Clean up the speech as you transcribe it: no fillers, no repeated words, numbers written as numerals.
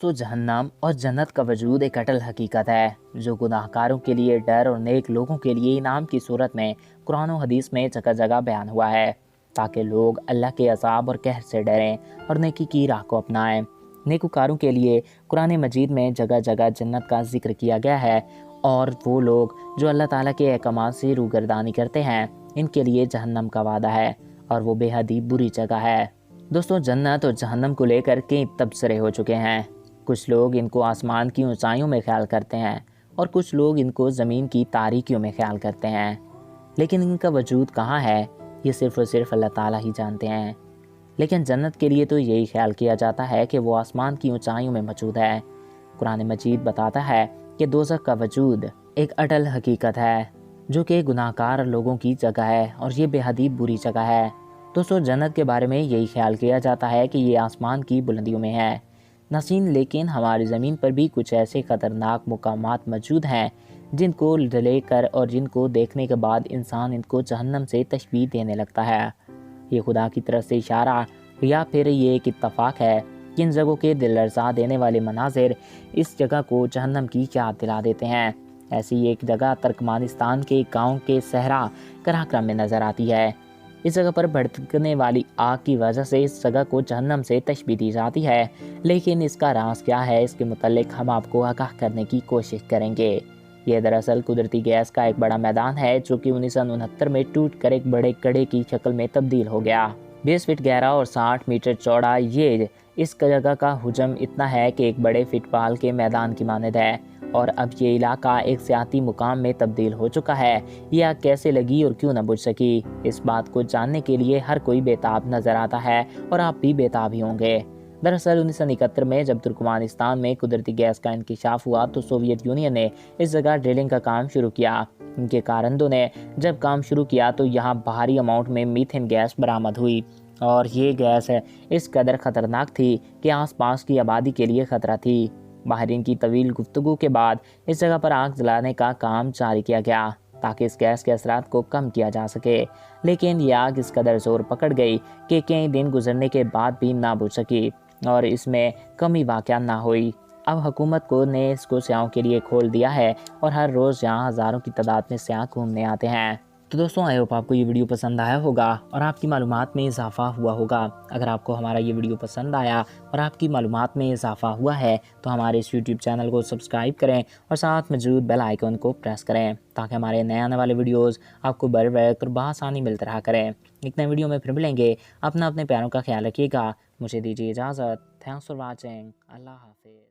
तो जहन्नम और जन्नत का वजूद एक अटल हकीकत है जो गुनाहगारों के लिए डर और नेक लोगों के लिए इनाम की सूरत में कुरान और हदीस में जगह जगह बयान हुआ है, ताकि लोग अल्लाह के अज़ाब और कहर से डरें और नेकी की राह को अपनाएं। नेकुकारों के लिए कुरान मजीद में जगह जगह जन्नत का जिक्र किया गया है, और वो लोग जो अल्लाह ताला के अहकामात से रूगर्दानी करते हैं, इनके लिए जहन्नम का वादा है और वो बेहद ही बुरी जगह है। दोस्तों, जन्नत और जहन्नम को लेकर कई तबसरे हो चुके हैं। कुछ लोग इनको आसमान की ऊंचाइयों में ख्याल करते हैं और कुछ लोग इनको ज़मीन की तारीकियों में ख्याल करते हैं, लेकिन इनका वजूद कहाँ है ये सिर्फ़ और सिर्फ अल्लाह ताला ही जानते हैं। लेकिन जन्नत के लिए तो यही ख्याल किया जाता है कि वो आसमान की ऊंचाइयों में मौजूद है। कुरान मजीद बताता है कि दोज़ख का वजूद एक अटल हकीकत है जो कि गुनाहगार लोगों की जगह है और ये बेहद ही बुरी जगह है। दोस्तों, जन्नत के बारे में यही ख्याल किया जाता है कि ये आसमान की बुलंदियों में है नसीन, लेकिन हमारी ज़मीन पर भी कुछ ऐसे ख़तरनाक मुकामात मौजूद हैं जिनको लेकर और जिनको देखने के बाद इंसान इनको जहन्नम से तशबीह देने लगता है। ये खुदा की तरफ से इशारा या फिर ये एक इत्तफाक है कि इन जगहों के दिल लरज़ा देने वाले मनाजिर इस जगह को जहन्नम की याद दिला देते हैं। ऐसी एक जगह तुर्कमानिस्तान के गाँव के सहरा कराक्रम में नज़र आती है। इस जगह पर भड़कने वाली आग की वजह से इस जगह को जहन्नम से तशबीह दी जाती है, लेकिन इसका राज क्या है, इसके मुतालिक हम आपको आगाह करने की कोशिश करेंगे। यह दरअसल कुदरती गैस का एक बड़ा मैदान है जो कि 1969 में टूट कर एक बड़े गड्ढे की शक्ल में तब्दील हो गया। 20 फीट गहरा और 60 मीटर चौड़ा ये इस जगह का हुजम इतना है कि एक बड़े फुटबॉल के मैदान की मानद है, और अब ये इलाका एक सियाती मुकाम में तब्दील हो चुका है। ये आग कैसे लगी और क्यों न बुझ सकी, इस बात को जानने के लिए हर कोई बेताब नजर आता है और आप भी बेताब ही होंगे। दरअसल 1971 में जब तुर्कमानिस्तान में कुदरती गैस का इंकशाफ हुआ तो सोवियत यूनियन ने इस जगह ड्रिलिंग का काम शुरू किया। इनके कारंदों ने जब काम शुरू किया तो यहाँ भारी अमाउंट में मीथेन गैस बरामद हुई, और ये गैस इस कदर ख़तरनाक थी कि आसपास की आबादी के लिए ख़तरा थी। माहिरीन की तवील गुफ्तगू के बाद इस जगह पर आग जलाने का काम जारी किया गया ताकि इस गैस के असरात को कम किया जा सके, लेकिन ये आग इस कदर जोर पकड़ गई कि कई दिन गुजरने के बाद भी ना बुझ सकी और इसमें कमी वाक़या ना हुई। अब हुकूमत ने इसको सयाहों के लिए खोल दिया है और हर रोज़ यहाँ हज़ारों की तादाद में सयाह घूमने आते हैं। तो दोस्तों, आई होप आपको ये वीडियो पसंद आया होगा और आपकी मालूमात में इजाफा हुआ होगा। अगर आपको हमारा ये वीडियो पसंद आया और आपकी मालूमात में इजाफा हुआ है तो हमारे इस यूट्यूब चैनल को सब्सक्राइब करें और साथ मौजूद बेल आइकन को प्रेस करें ताकि हमारे नए आने वाले वीडियोज़ आपको बर वक्त और बआसानी मिलते रहा करें। एक नए वीडियो में फिर मिलेंगे। अपने प्यारों का ख्याल रखिएगा। मुझे दीजिए इजाज़त। Thanks for watching. अल्लाह हाफिज़।